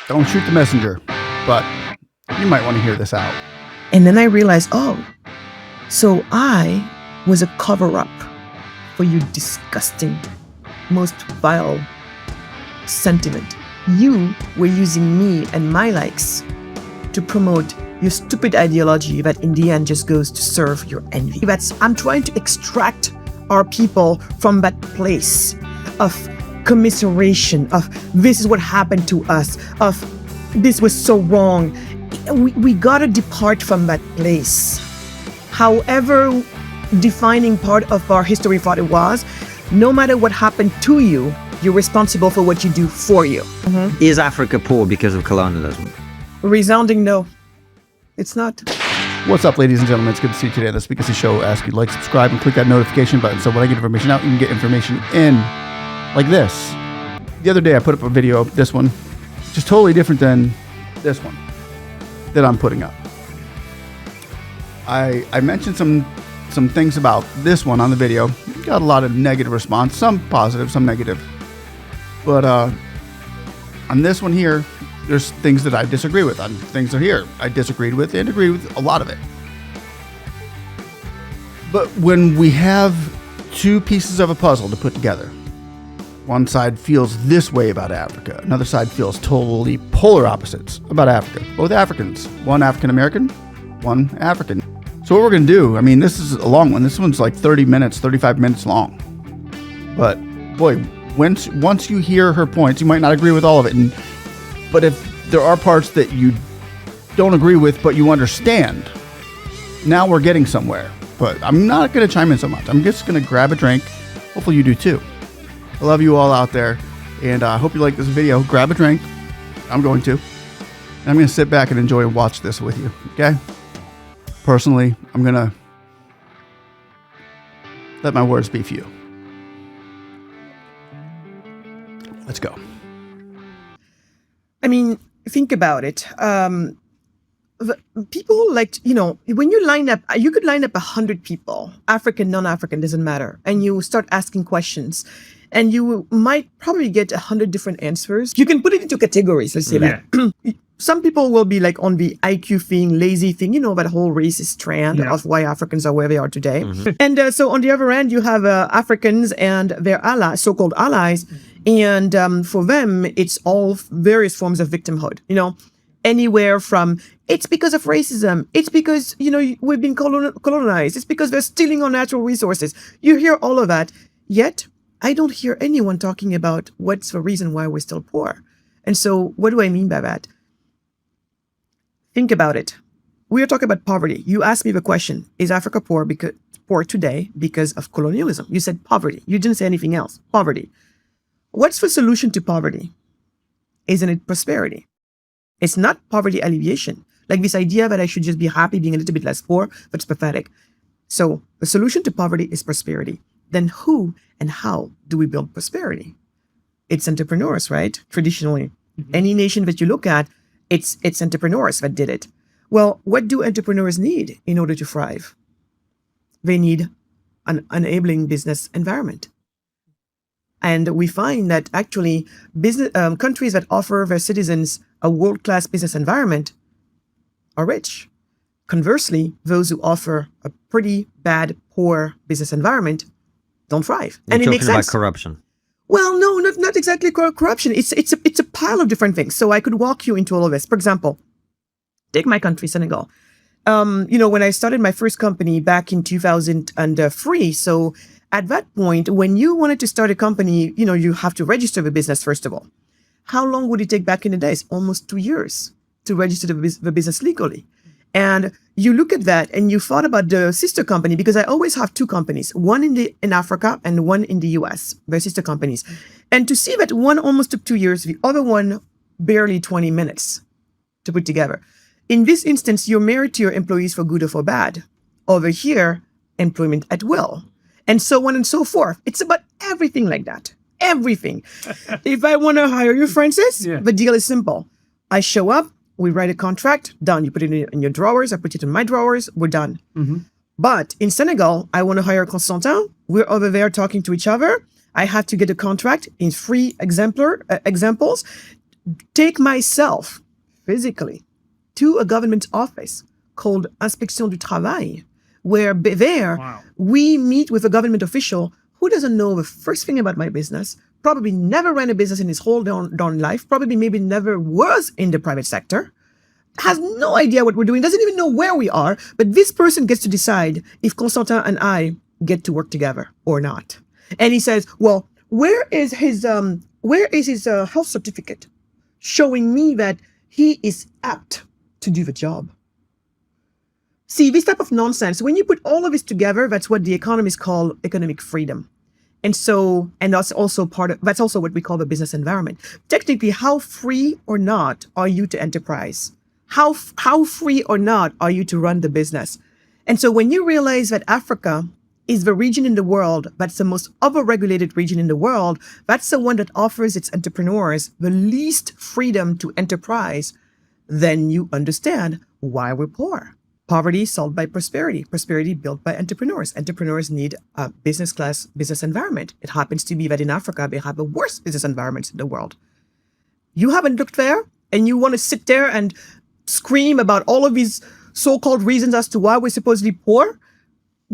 Don't shoot the messenger, but you might want to hear this out. And then I realized, so I was a cover-up for your disgusting, most vile sentiment. You were using me and my likes to promote your stupid ideology that in the end just goes to serve your envy. I'm trying to extract our people from that place of commiseration, of this is what happened to us, of this was so wrong. We gotta depart from that place. However defining part of our history thought it was, no matter what happened to you, you're responsible for what you do for you. Is Africa poor because of colonialism? Resounding no. It's not. What's up, ladies and gentlemen? It's good to see you today on the Speaknsee Show. I ask you to like, subscribe, and click that notification button so when I get information out, you can get information in like this. The other day, I put up a video of this one, just totally different than this one that I'm putting up. I mentioned some things about this one on the video. Got a lot of negative response, some positive, some negative. But on this one here, there's things that I disagree with. On things that here I disagreed with and agreed with a lot of it. But when we have two pieces of a puzzle to put together, one side feels this way about Africa, another side feels totally polar opposites about Africa. Both Africans, one African American, one African. So what we're going to do, I mean, this is a long one. This one's like 30 minutes, 35 minutes long. But boy, once you hear her points, you might not agree with all of it. But if there are parts that you don't agree with, but you understand, now we're getting somewhere. But I'm not going to chime in so much. I'm just going to grab a drink. Hopefully you do too. I love you all out there. And I hope you like this video. Grab a drink. I'm going to. And I'm going to sit back and enjoy and watch this with you. Okay? Personally, I'm going to let my words be few. Let's go. I mean, think about it. People like, when you line up, you could line up 100 people, African, non-African, doesn't matter. And you start asking questions and you might probably get 100 different answers. You can put it into categories, let's say that. Some people will be like on the IQ thing, lazy thing, that whole racist trend of why Africans are where they are today. And so on the other end, you have Africans and their allies, so-called allies. And for them, it's all various forms of victimhood, anywhere from it's because of racism. It's because, we've been colonized. It's because they're stealing our natural resources. You hear all of that. Yet, I don't hear anyone talking about what's the reason why we're still poor. And so what do I mean by that? Think about it. We are talking about poverty. You asked me the question, is Africa poor today because of colonialism? You said poverty. You didn't say anything else. Poverty. What's the solution to poverty? Isn't it prosperity? It's not poverty alleviation. Like this idea that I should just be happy being a little bit less poor, that's pathetic. So the solution to poverty is prosperity. Then who and how do we build prosperity? It's entrepreneurs, right? Traditionally, any nation that you look at, it's entrepreneurs that did it. Well, what do entrepreneurs need in order to thrive? They need an enabling business environment. And we find that actually countries that offer their citizens a world-class business environment are rich. Conversely, those who offer a pretty bad, poor business environment don't thrive. You're and it makes talking about sense. corruption. Well, no, not exactly corruption. It's a pile of different things. So I could walk you into all of this. For example, take my country, Senegal. When I started my first company back in 2003, so at that point, when you wanted to start a company, you have to register the business, first of all. How long would it take back in the days? Almost 2 years to register the business legally. And you look at that and you thought about the sister company, because I always have two companies, one in Africa and one in the US, they're sister companies. And to see that one almost took 2 years, the other one barely 20 minutes to put together. In this instance, you're married to your employees for good or for bad. Over here, employment at will. And so on and so forth. It's about everything like that. Everything. If I want to hire you, Francis, the deal is simple. I show up, we write a contract, done. You put it in your drawers, I put it in my drawers, we're done. But in Senegal, I want to hire Constantin. We're over there talking to each other. I have to get a contract in 3 examples. take myself physically to a government office called Inspection du Travail, where there we meet with a government official who doesn't know the first thing about my business, probably never ran a business in his whole darn life, probably maybe never was in the private sector, has no idea what we're doing, doesn't even know where we are, but this person gets to decide if Constantin and I get to work together or not. And he says, well, where is his health certificate showing me that he is apt to do the job? See, this type of nonsense, when you put all of this together, that's what the economists call economic freedom. And that's also that's also what we call the business environment. Technically, how free or not are you to enterprise? How free or not are you to run the business? And so when you realize that Africa is the region in the world that's the most overregulated region in the world, that's the one that offers its entrepreneurs the least freedom to enterprise, then you understand why we're poor. Poverty solved by prosperity, prosperity built by entrepreneurs. Entrepreneurs need a business class business environment. It happens to be that in Africa, they have the worst business environments in the world. You haven't looked there, and you want to sit there and scream about all of these so-called reasons as to why we're supposedly poor?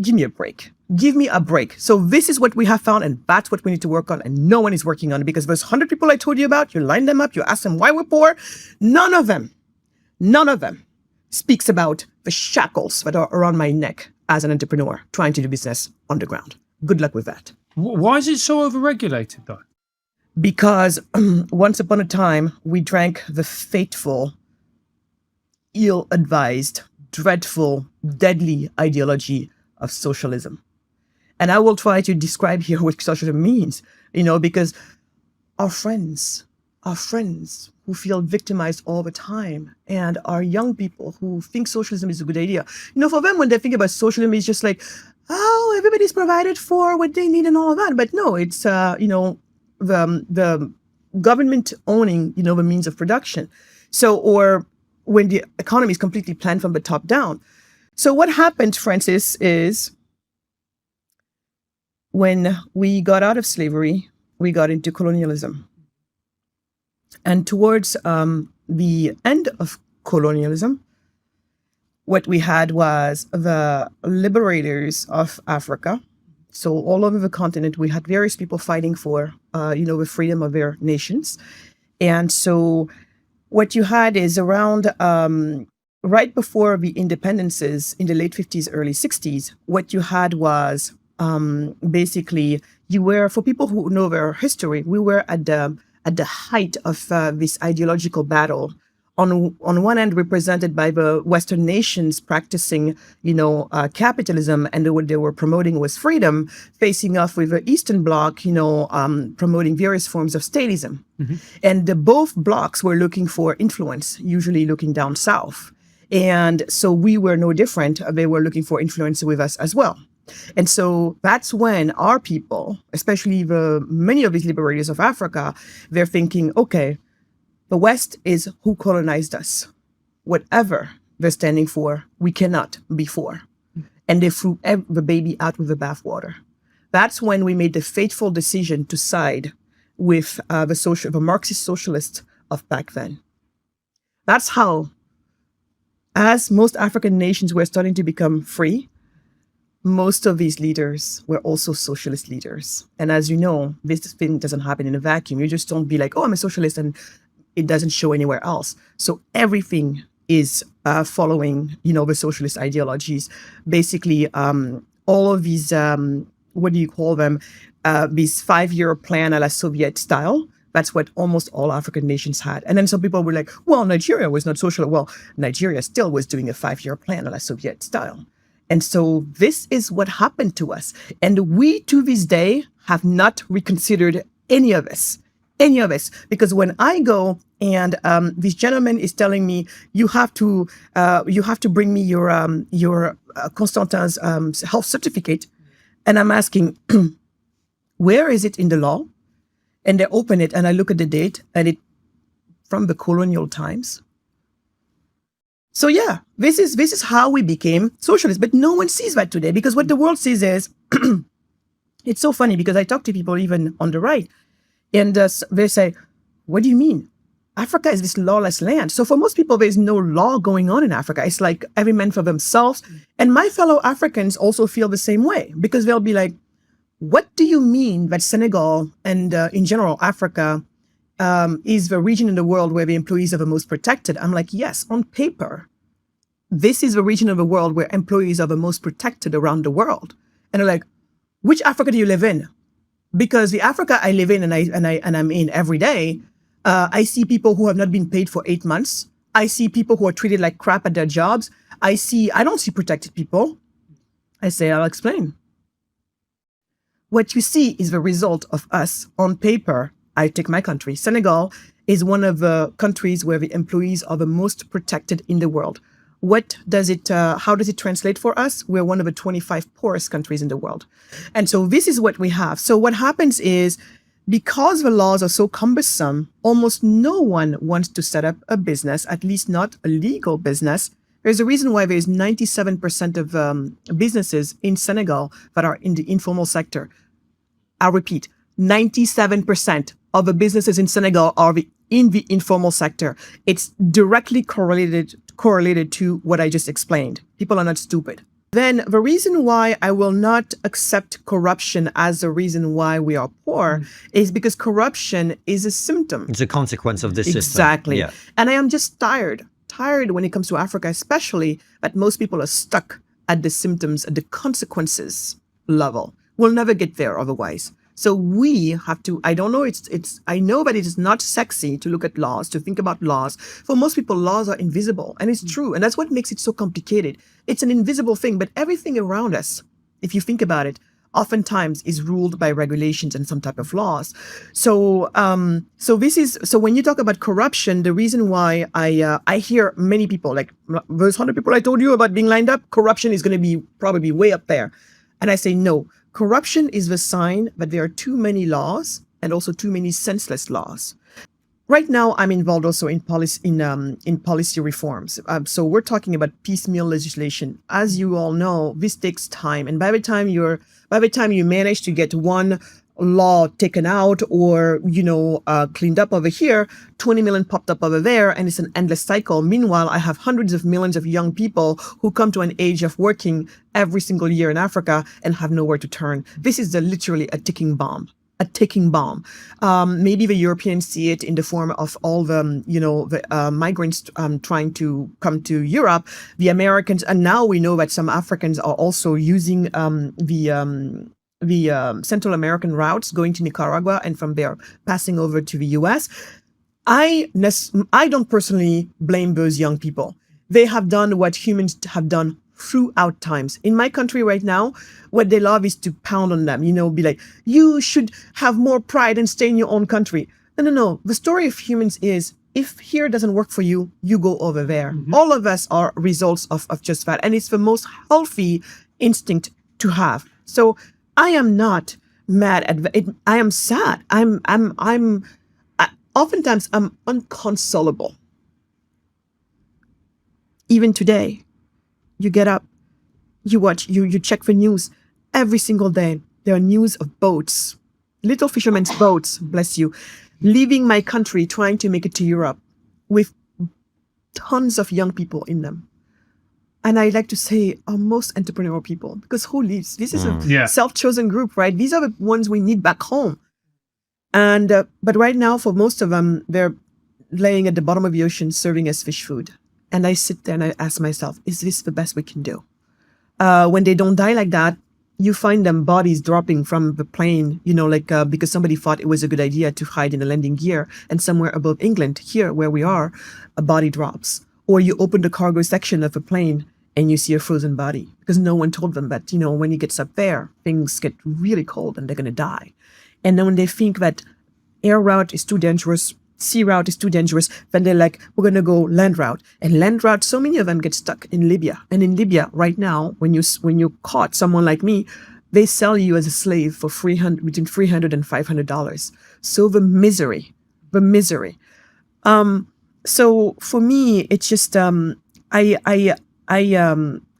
Give me a break. Give me a break. So this is what we have found, and that's what we need to work on, and no one is working on it, because those 100 people I told you about, you line them up, you ask them why we're poor, none of them speaks about the shackles that are around my neck as an entrepreneur trying to do business on the ground. Good luck with that. Why is it so overregulated, though? Because once upon a time, we drank the fateful, ill-advised, dreadful, deadly ideology of socialism. And I will try to describe here what socialism means, because our friends who feel victimized all the time, and our young people who think socialism is a good idea. For them, when they think about socialism, it's just like, oh, everybody's provided for what they need and all of that. But no, it's, the government owning, the means of production. So, or when the economy is completely planned from the top down. So what happened, Francis, is when we got out of slavery, we got into colonialism. And towards the end of colonialism, what we had was the liberators of Africa. So all over the continent, we had various people fighting for, the freedom of their nations. And so what you had is around right before the independences in the late 50s, early 60s, what you had was basically for people who know their history, we were at the height of this ideological battle. On one end, represented by the Western nations practicing, capitalism, and what they were promoting was freedom, facing off with the Eastern Bloc, promoting various forms of statism. Mm-hmm. And both blocs were looking for influence, usually looking down south. And so we were no different. They were looking for influence with us as well. And so that's when our people, especially many of these liberators of Africa, they're thinking, okay, the West is who colonized us. Whatever they're standing for, we cannot be for. And they threw the baby out with the bathwater. That's when we made the fateful decision to side with the Marxist socialists of back then. That's how, as most African nations were starting to become free, most of these leaders were also socialist leaders. And as you know, this thing doesn't happen in a vacuum. You just don't be like, oh, I'm a socialist, and it doesn't show anywhere else. So everything is following, the socialist ideologies. Basically, all of these, what do you call them? These 5-year plan a la Soviet style. That's what almost all African nations had. And then some people were like, well, Nigeria was not social. Well, Nigeria still was doing a 5-year plan a la Soviet style. And so this is what happened to us. And we, to this day, have not reconsidered any of this. Because when I go and this gentleman is telling me, you have to bring me your Constantin's health certificate. And I'm asking, where is it in the law? And they open it and I look at the date, and it from the colonial times. So yeah, this is how we became socialists, but no one sees that today, because what the world sees is, it's so funny because I talk to people even on the right, and they say, what do you mean? Africa is this lawless land. So for most people, there's no law going on in Africa. It's like every man for themselves. And my fellow Africans also feel the same way, because they'll be like, what do you mean that Senegal and in general Africa is the region in the world where the employees are the most protected? I'm like, yes, on paper, this is the region of the world where employees are the most protected around the world. And they're like, which Africa do you live in? Because the Africa I live in and I'm in every day, I see people who have not been paid for 8 months. I see people who are treated like crap at their jobs. I don't see protected people. I say, I'll explain. What you see is the result of us on paper. I take my country. Senegal is one of the countries where the employees are the most protected in the world. How does it translate for us? We're one of the 25 poorest countries in the world. And so this is what we have. So what happens is, because the laws are so cumbersome, almost no one wants to set up a business, at least not a legal business. There's a reason why there's 97% of businesses in Senegal that are in the informal sector. I'll repeat, 97% of the businesses in Senegal are in the informal sector. It's directly correlated to what I just explained. People are not stupid. Then the reason why I will not accept corruption as the reason why we are poor is because corruption is a symptom. It's a consequence of this system. Exactly. Yeah. And I am just tired when it comes to Africa, especially, that most people are stuck at the symptoms, at the consequences level. We'll never get there otherwise. So we have to, I know that it is not sexy to look at laws, to think about laws. For most people, laws are invisible, and it's true. And that's what makes it so complicated. It's an invisible thing, but everything around us, if you think about it, oftentimes is ruled by regulations and some type of laws. So when you talk about corruption, the reason why I hear many people, like those 100 people I told you about being lined up, corruption is going to be probably way up there. And I say, no. Corruption is the sign that there are too many laws and also too many senseless laws. Right now, I'm involved also in policy reforms. So we're talking about piecemeal legislation. As you all know, this takes time, and by the time you manage to get one law taken out or cleaned up over here, 20 million popped up over there, and it's an endless cycle. Meanwhile, I have hundreds of millions of young people who come to an age of working every single year in Africa and have nowhere to turn. This is literally a ticking bomb. Maybe the Europeans see it in the form of all the migrants trying to come to Europe, the Americans, and now we know that some Africans are also using the Central American routes going to Nicaragua and from there passing over to the US. I don't personally blame those young people. They have done what humans have done throughout times. In my country right now, what they love is to pound on them, be like, you should have more pride and stay in your own country. No. The story of humans is, if here doesn't work for you, you go over there. Mm-hmm. All of us are results of just that. And it's the most healthy instinct to have. So I am not mad at it. I am sad. Oftentimes I'm inconsolable. Even today, you get up, you watch, you check the news every single day. There are news of boats, little fishermen's boats, bless you, leaving my country, trying to make it to Europe with tons of young people in them. And I like to say are most entrepreneurial people, because who leaves? This is a self-chosen group, right? These are the ones we need back home. And but right now, for most of them, they're laying at the bottom of the ocean serving as fish food. And I sit there and I ask myself, is this the best we can do? When they don't die like that, you find them bodies dropping from the plane, because somebody thought it was a good idea to hide in the landing gear. And somewhere above England, here where we are, a body drops. Or you open the cargo section of a plane and you see a frozen body, because no one told them that, when he gets up there, things get really cold and they're going to die. And then when they think that air route is too dangerous, sea route is too dangerous, then they're like, we're going to go land route. And land route, so many of them get stuck in Libya. And in Libya right now, when you caught someone like me, they sell you as a slave for between $300 and $500. So the misery. So for me, it's just, I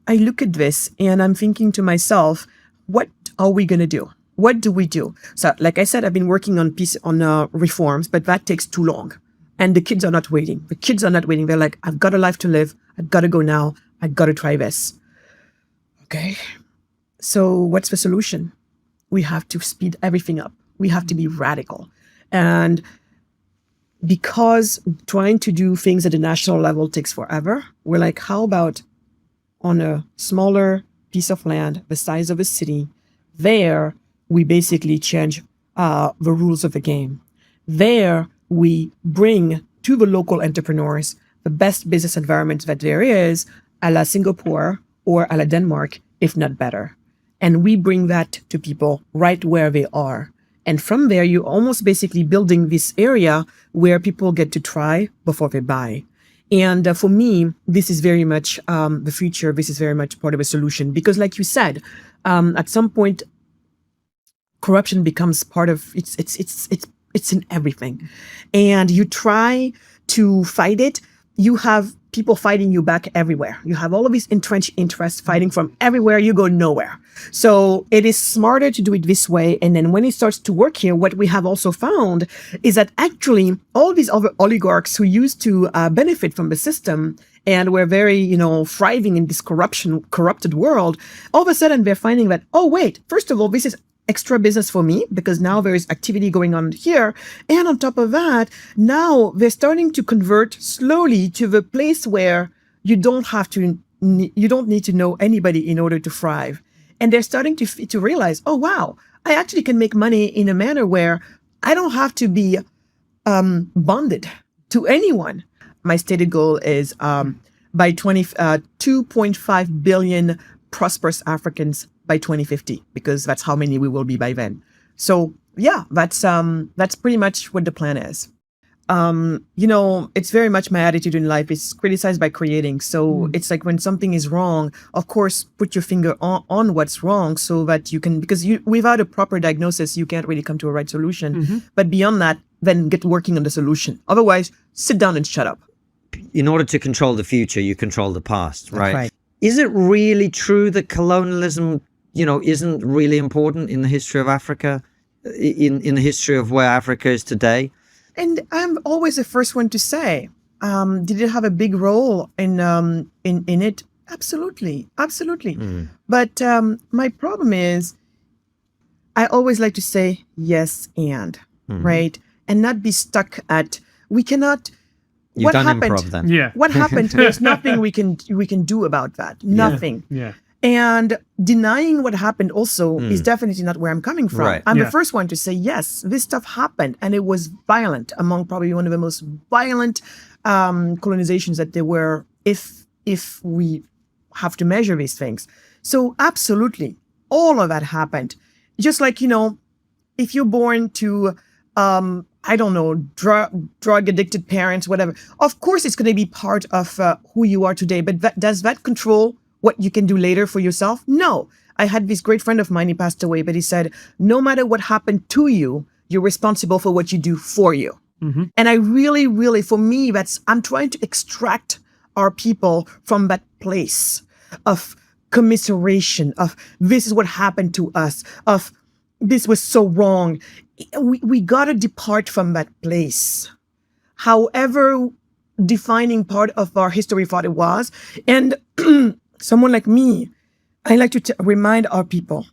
look at this and I'm thinking to myself, what are we going to do? What do we do? So like I said, I've been working on reforms, but that takes too long. And the kids are not waiting. The kids are not waiting. They're like, I've got a life to live. I've got to go now. I've got to try this. Okay. So what's the solution? We have to speed everything up. We have to be radical. And because trying to do things at a national level takes forever, we're like, how about on a smaller piece of land, the size of a city, there we basically change the rules of the game. There we bring to the local entrepreneurs the best business environment that there is, a la Singapore or a la Denmark, if not better. And we bring that to people right where they are. And from there, you're almost basically building this area where people get to try before they buy. And for me, this is very much the future. This is very much part of a solution. Because like you said, at some point, corruption becomes part of, it's in everything. And you try to fight it. You have people fighting you back everywhere. You have all of these entrenched interests fighting from everywhere. You go nowhere. So it is smarter to do it this way. And then when it starts to work here, what we have also found is that actually all these other oligarchs who used to benefit from the system and were very, thriving in this corrupted world, all of a sudden they're finding that, oh, wait, first of all, this is extra business for me because now there is activity going on here. And on top of that, now they're starting to convert slowly to the place where you don't need to know anybody in order to thrive. And they're starting to realize, oh, wow, I actually can make money in a manner where I don't have to be bonded to anyone. My stated goal is by 2.5 billion prosperous Africans by 2050, because that's how many we will be by then. So yeah, that's pretty much what the plan is. It's very much my attitude in life. It's criticized by creating. So it's like when something is wrong, of course, put your finger on what's wrong so that you can, because without a proper diagnosis, you can't really come to a right solution. But beyond that, then get working on the solution. Otherwise, sit down and shut up. In order to control the future, you control the past, right? That's right. Is it really true that colonialism, isn't really important in the history of Africa, in the history of where Africa is today? And I'm always the first one to say, did it have a big role in it? Absolutely. But my problem is, I always like to say yes and, right? And not be stuck at, we cannot. You've what done happened? improv then. Yeah. What happened? There's nothing we can do about that. Nothing. Yeah. And denying what happened also is definitely not where I'm coming from. Right. I'm the first one to say, yes, this stuff happened. And it was violent, among probably one of the most violent colonizations that there were, if we have to measure these things. So absolutely, all of that happened. Just like, if you're born to, I don't know, drug addicted parents, whatever, of course it's going to be part of who you are today. But does that control what you can do later for yourself? No. I had this great friend of mine, he passed away, but he said, no matter what happened to you, you're responsible for what you do for you. And I really, really, for me, I'm trying to extract our people from that place of commiseration, of this is what happened to us, of this was so wrong. We got to depart from that place. However defining part of our history thought it was. And someone like me, I like to remind our people,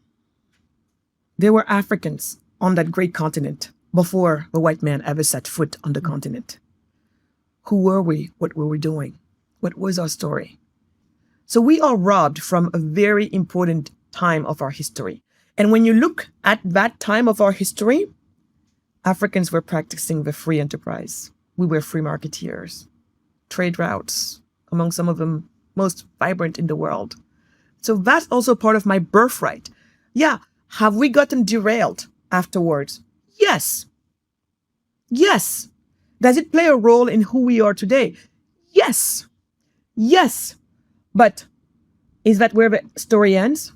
there were Africans on that great continent before the white man ever set foot on the continent. Who were we? What were we doing? What was our story? So we are robbed from a very important time of our history. And when you look at that time of our history, Africans were practicing the free enterprise. We were free marketeers, trade routes, among some of them most vibrant in the world. So that's also part of my birthright. Yeah. Have we gotten derailed afterwards? Yes. Yes. Does it play a role in who we are today? Yes. Yes. But is that where the story ends?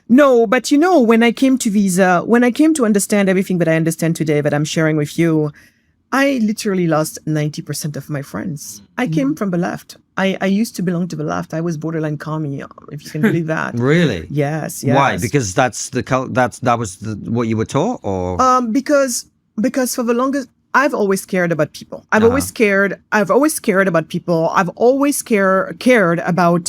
No, but when I came to understand everything that I understand today that I'm sharing with you, I literally lost 90% of my friends. I came from the left. I used to belong to the left. I was borderline commie, if you can believe that. Really? Yes. Why? Because that was what you were taught, or because for the longest, I've always cared about people. I've always cared about people. I've always cared about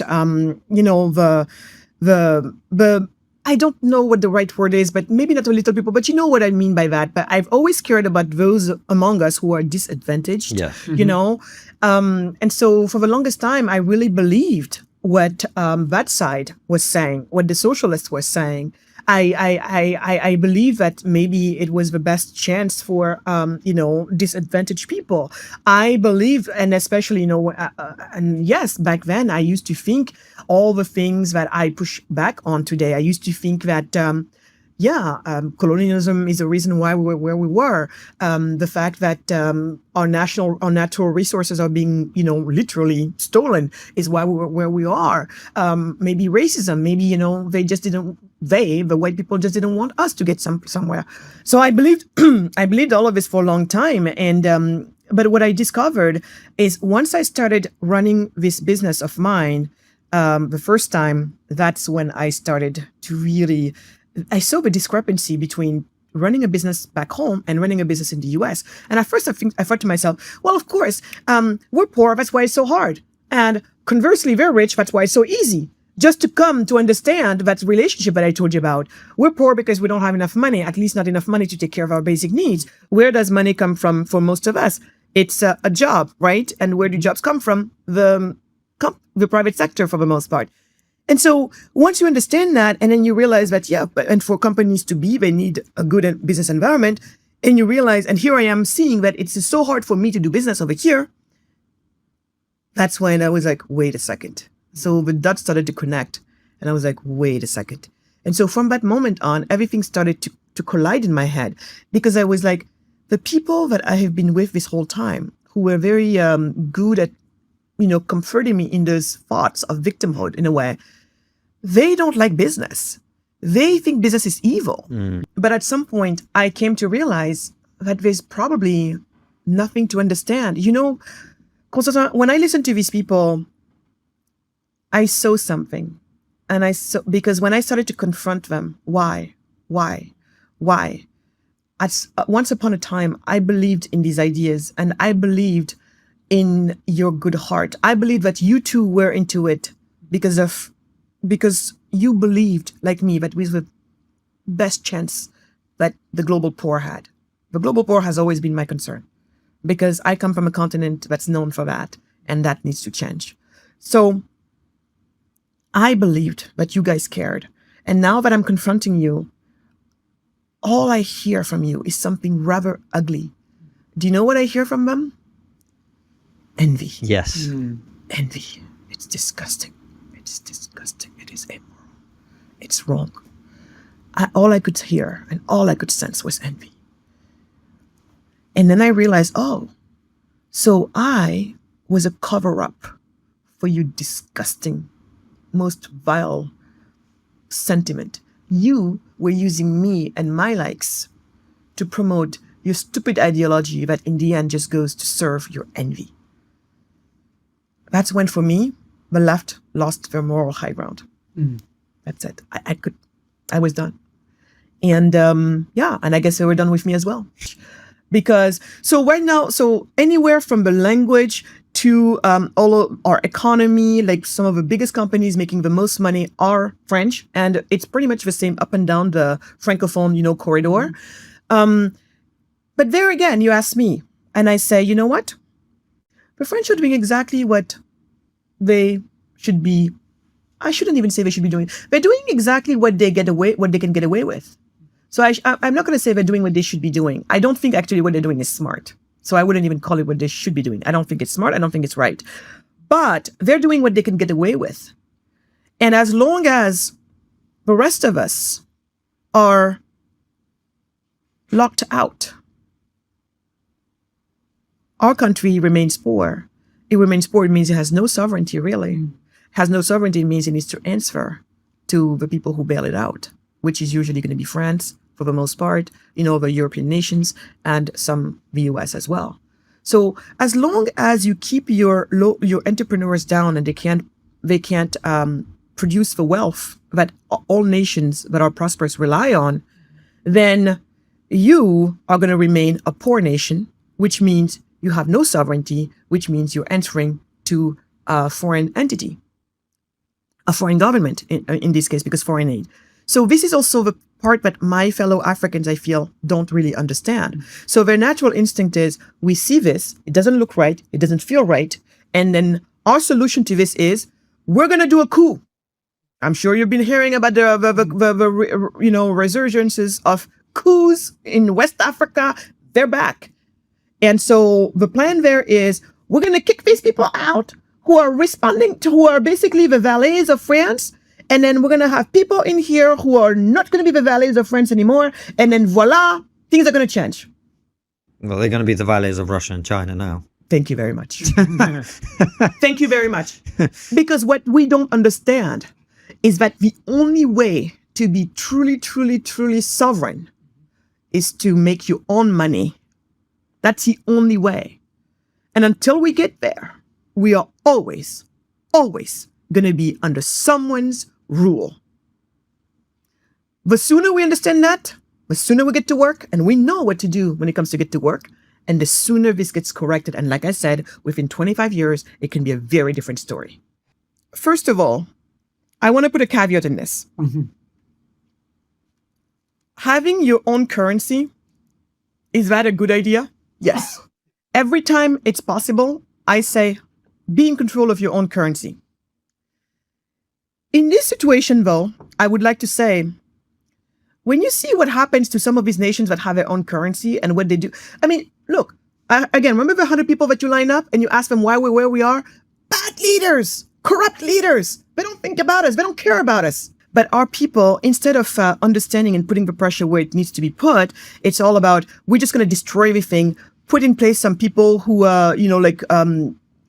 the I don't know what the right word is, but maybe not a little people, but you know what I mean by that. But I've always cared about those among us who are disadvantaged. Yeah. You know, and so for the longest time, I really believed what that side was saying, what the socialists were saying. I believe that maybe it was the best chance for disadvantaged people. I believe, and especially and yes, back then I used to think all the things that I push back on today. I used to think that colonialism is the reason why we were where we were. The fact that our natural resources are being, literally stolen is why we were where we are. Maybe racism, maybe, the white people just didn't want us to get somewhere. So I believed, I believed all of this for a long time. And, but what I discovered is once I started running this business of mine, the first time, that's when I started to really, I saw the discrepancy between running a business back home and running a business in the US. And at first I thought to myself, well, of course, we're poor, that's why it's so hard. And conversely, they're rich, that's why it's so easy. Just to come to understand that relationship that I told you about. We're poor because we don't have enough money, at least not enough money to take care of our basic needs. Where does money come from for most of us? It's a job, right? And where do jobs come from? The private sector for the most part. And so once you understand that, and then you realize that, and for companies to be, they need a good business environment. And you realize, and here I am seeing that it's so hard for me to do business over here. That's when I was like, wait a second. So the dots started to connect. And I was like, wait a second. And so from that moment on, everything started to collide in my head, because I was like, the people that I have been with this whole time, who were very good at, comforting me in those thoughts of victimhood in a way, they don't like business. They think business is evil. But at some point, I came to realize that there's probably nothing to understand. Constantine, when I listen to these people, I saw something. And because when I started to confront them, why? Once upon a time, I believed in these ideas, and I believed in your good heart. I believed that you too were into it because you believed, like me, that we were the best chance that the global poor had. The global poor has always been my concern, because I come from a continent that's known for that, and that needs to change. So I believed that you guys cared. And now that I'm confronting you, all I hear from you is something rather ugly. Do you know what I hear from them? Envy. Yes. Envy. It's disgusting. It's disgusting. It is immoral. It's wrong. All I could hear and all I could sense was envy. And then I realized, so I was a cover-up for your disgusting, most vile sentiment. You were using me and my likes to promote your stupid ideology that in the end just goes to serve your envy. That's when, for me, the left lost their moral high ground. That's it. I was done. And and I guess they were done with me as well. Because, so right now, anywhere from the language to all of our economy, like some of the biggest companies making the most money are French, and it's pretty much the same up and down the Francophone, corridor. But there again, you ask me, and I say, you know what? The French are doing exactly what they should be. I shouldn't even say they should be doing. They're doing exactly what they can get away with. So I'm not going to say they're doing what they should be doing. I don't think actually what they're doing is smart. So I wouldn't even call it what they should be doing. I don't think it's smart. I don't think it's right. But they're doing what they can get away with. And as long as the rest of us are locked out, our country remains poor. It remains poor. It means it has no sovereignty, really. Has no sovereignty means it needs to answer to the people who bail it out, which is usually going to be France, for the most part, the European nations, and some the US as well. So as long as you keep your entrepreneurs down and they can't produce the wealth that all nations that are prosperous rely on, then you are going to remain a poor nation, which means you have no sovereignty, which means you're answering to a foreign entity, a foreign government in this case, because foreign aid. So this is also the part that my fellow Africans, I feel, don't really understand. So their natural instinct is, we see this, it doesn't look right, it doesn't feel right, and then our solution to this is, we're going to do a coup. I'm sure you've been hearing about the resurgences of coups in West Africa. They're back. And so the plan there is, we're going to kick these people out who are basically the valets of France. And then we're going to have people in here who are not going to be the valets of France anymore. And then voila, things are going to change. Well, they're going to be the valets of Russia and China now. Thank you very much. Thank you very much. Because what we don't understand is that the only way to be truly, truly, truly sovereign is to make your own money. That's the only way. And until we get there, we are always, always going to be under someone's rule. The sooner we understand that, the sooner we get to work, and we know what to do when it comes to get to work, and the sooner this gets corrected. And like I said, within 25 years, it can be a very different story. First of all, I want to put a caveat in this. Mm-hmm. Having your own currency, is that a good idea? Yes. Every time it's possible, I say, be in control of your own currency. In this situation, though, I would like to say, when you see what happens to some of these nations that have their own currency and what they do, I mean, look, again, remember the 100 people that you line up and you ask them why we're where we are? Bad leaders, corrupt leaders. They don't think about us. They don't care about us. But our people, instead of understanding and putting the pressure where it needs to be put, it's all about, we're just going to destroy everything, put in place some people who,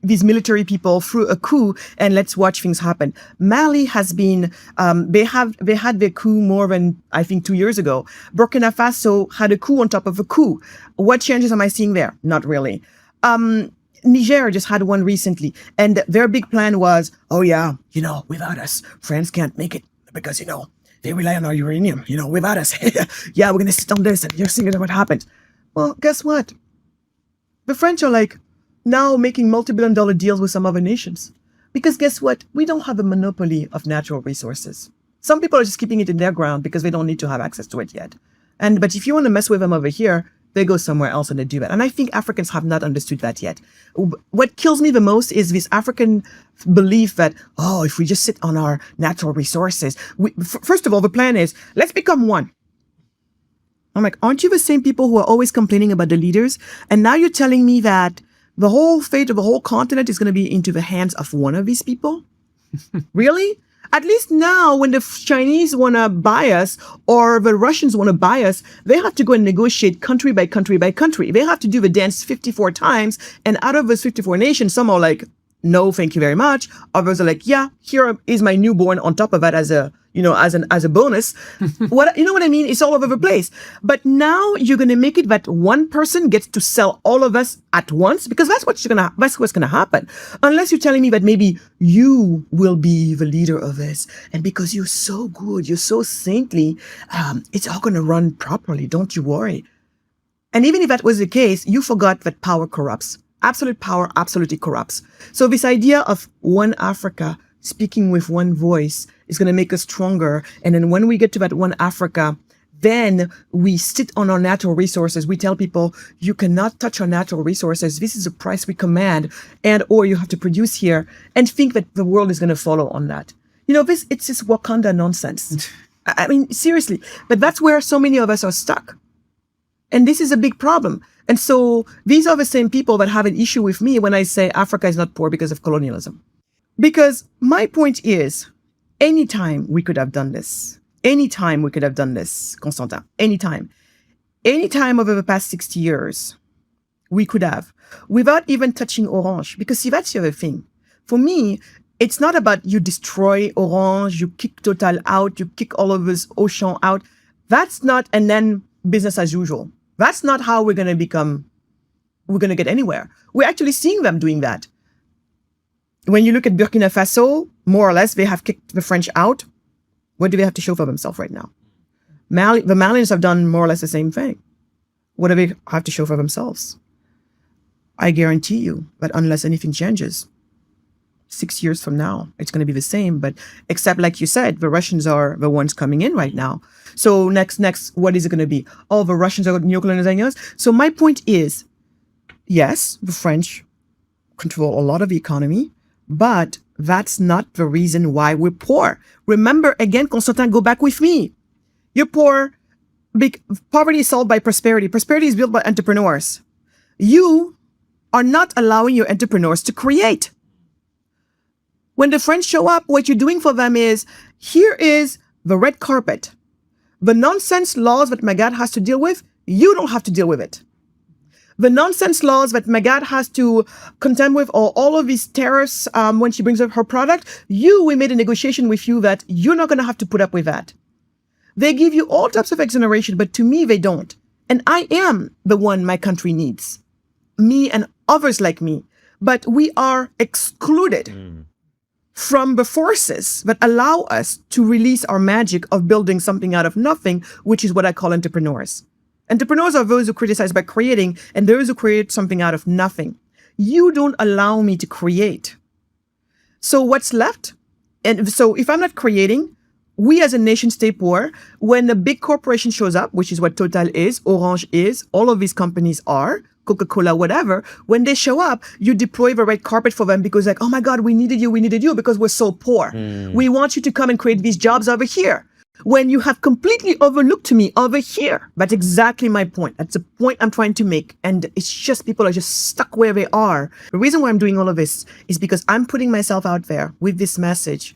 these military people through a coup, and let's watch things happen. Mali has been, they had their coup more than, I think, 2 years ago. Burkina Faso had a coup on top of a coup. What changes am I seeing there? Not really. Niger just had one recently, and their big plan was, oh yeah, without us, France can't make it because, they rely on our uranium, without us. Yeah, we're going to sit on this and you're seeing what happens. Well, guess what? The French are like, now making multi-billion-dollar deals with some other nations. Because guess what? We don't have a monopoly of natural resources. Some people are just keeping it in their ground because they don't need to have access to it yet. But if you want to mess with them over here, they go somewhere else and they do that. And I think Africans have not understood that yet. What kills me the most is this African belief that, if we just sit on our natural resources, first of all, the plan is, let's become one. I'm like, aren't you the same people who are always complaining about the leaders? And now you're telling me that the whole fate of the whole continent is going to be into the hands of one of these people? Really? At least now, when the Chinese want to buy us or the Russians want to buy us, they have to go and negotiate country by country by country. They have to do the dance 54 times. And out of those 54 nations, some are like, no, thank you very much. Others are like, yeah, here is my newborn on top of that as a, as a bonus. What I mean? It's all over the place. But now you're going to make it that one person gets to sell all of us at once, because that's what's going to happen. Unless you're telling me that maybe you will be the leader of this. And because you're so good, you're so saintly, it's all going to run properly. Don't you worry. And even if that was the case, you forgot that power corrupts. Absolute power absolutely corrupts. So this idea of one Africa speaking with one voice is going to make us stronger. And then when we get to that one Africa, then we sit on our natural resources. We tell people, you cannot touch our natural resources. This is a price we command, or you have to produce here, and think that the world is going to follow on that. It's this Wakanda nonsense. I mean, seriously. But that's where so many of us are stuck. And this is a big problem. And so these are the same people that have an issue with me when I say Africa is not poor because of colonialism. Because my point is, anytime we could have done this. Anytime we could have done this, Constantin. Anytime. Anytime over the past 60 years, we could have. Without even touching Orange. Because see, that's the other thing. For me, it's not about you destroy Orange, you kick Total out, you kick all of this Auchan out. That's not, and then business as usual. That's not how we're going to get anywhere. We're actually seeing them doing that. When you look at Burkina Faso, more or less, they have kicked the French out. What do they have to show for themselves right now? The Malians have done more or less the same thing. What do they have to show for themselves? I guarantee you that unless anything changes, 6 years from now, it's going to be the same. But except, like you said, the Russians are the ones coming in right now. So next, what is it going to be? Oh, the Russians are neocolonizing us. So my point is, yes, the French control a lot of the economy, but that's not the reason why we're poor. Remember, again, Constantin, go back with me. You're poor. Poverty is solved by prosperity. Prosperity is built by entrepreneurs. You are not allowing your entrepreneurs to create. When the French show up, what you're doing for them is, here is the red carpet. The nonsense laws that Magatte has to deal with, you don't have to deal with it. The nonsense laws that Magatte has to contend with, or all of these tariffs when she brings up her product, we made a negotiation with you that you're not going to have to put up with that. They give you all types of exoneration, but to me, they don't. And I am the one my country needs. Me and others like me. But we are excluded from the forces that allow us to release our magic of building something out of nothing, which is what I call entrepreneurs. Entrepreneurs are those who criticize by creating, and those who create something out of nothing. You don't allow me to create. So what's left? And so if I'm not creating, we as a nation stay poor. When a big corporation shows up, which is what Total is, Orange is, all of these companies are, Coca-Cola, whatever, when they show up, you deploy the red carpet for them because like, oh my God, we needed you because we're so poor. We want you to come and create these jobs over here. When you have completely overlooked me over here. That's exactly my point. That's the point I'm trying to make. And it's just people are just stuck where they are. The reason why I'm doing all of this is because I'm putting myself out there with this message.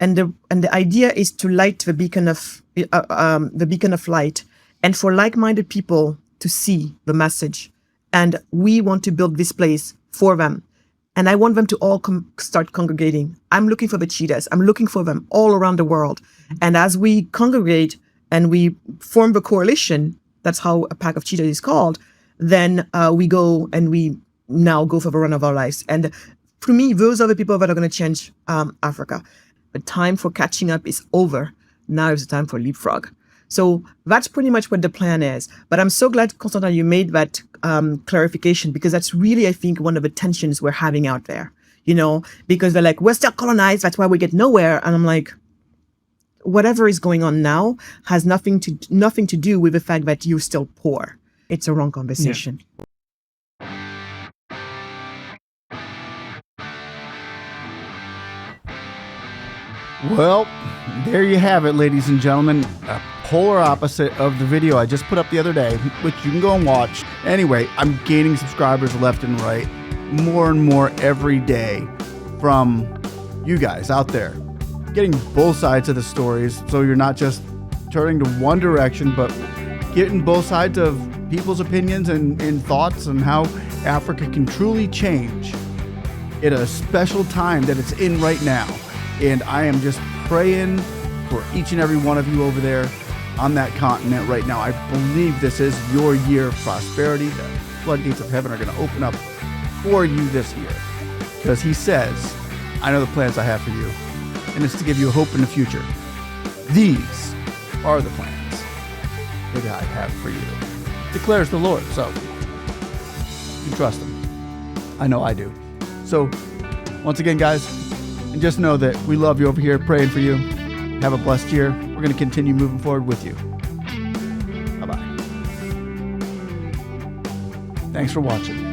And the idea is to light the beacon of light, and for like-minded people to see the message. And we want to build this place for them. And I want them to all start congregating. I'm looking for the cheetahs. I'm looking for them all around the world. And as we congregate and we form the coalition, that's how a pack of cheetahs is called, then we go and we now go for the run of our lives. And for me, those are the people that are going to change Africa. The time for catching up is over. Now is the time for leapfrog. So that's pretty much what the plan is. But I'm so glad, Constantin, you made that clarification, because that's really, I think, one of the tensions we're having out there, because they're like, we're still colonized. That's why we get nowhere. And I'm like, whatever is going on now has nothing to do with the fact that you're still poor. It's a wrong conversation. Yeah. Well, there you have it, ladies and gentlemen. A polar opposite of the video I just put up the other day, which you can go and watch. Anyway, I'm gaining subscribers left and right, more and more every day from you guys out there. Getting both sides of the stories, so you're not just turning to one direction, but getting both sides of people's opinions and thoughts on how Africa can truly change at a special time that it's in right now. And I am just praying for each and every one of you over there on that continent right now. I believe this is your year of prosperity. The floodgates of heaven are going to open up for you this year. Because he says, I know the plans I have for you, and it's to give you hope in the future. These are the plans that I have for you, declares the Lord. So you trust him. I know I do. So once again, guys, and just know that we love you over here, praying for you. Have a blessed year. We're going to continue moving forward with you. Bye-bye. Thanks for watching.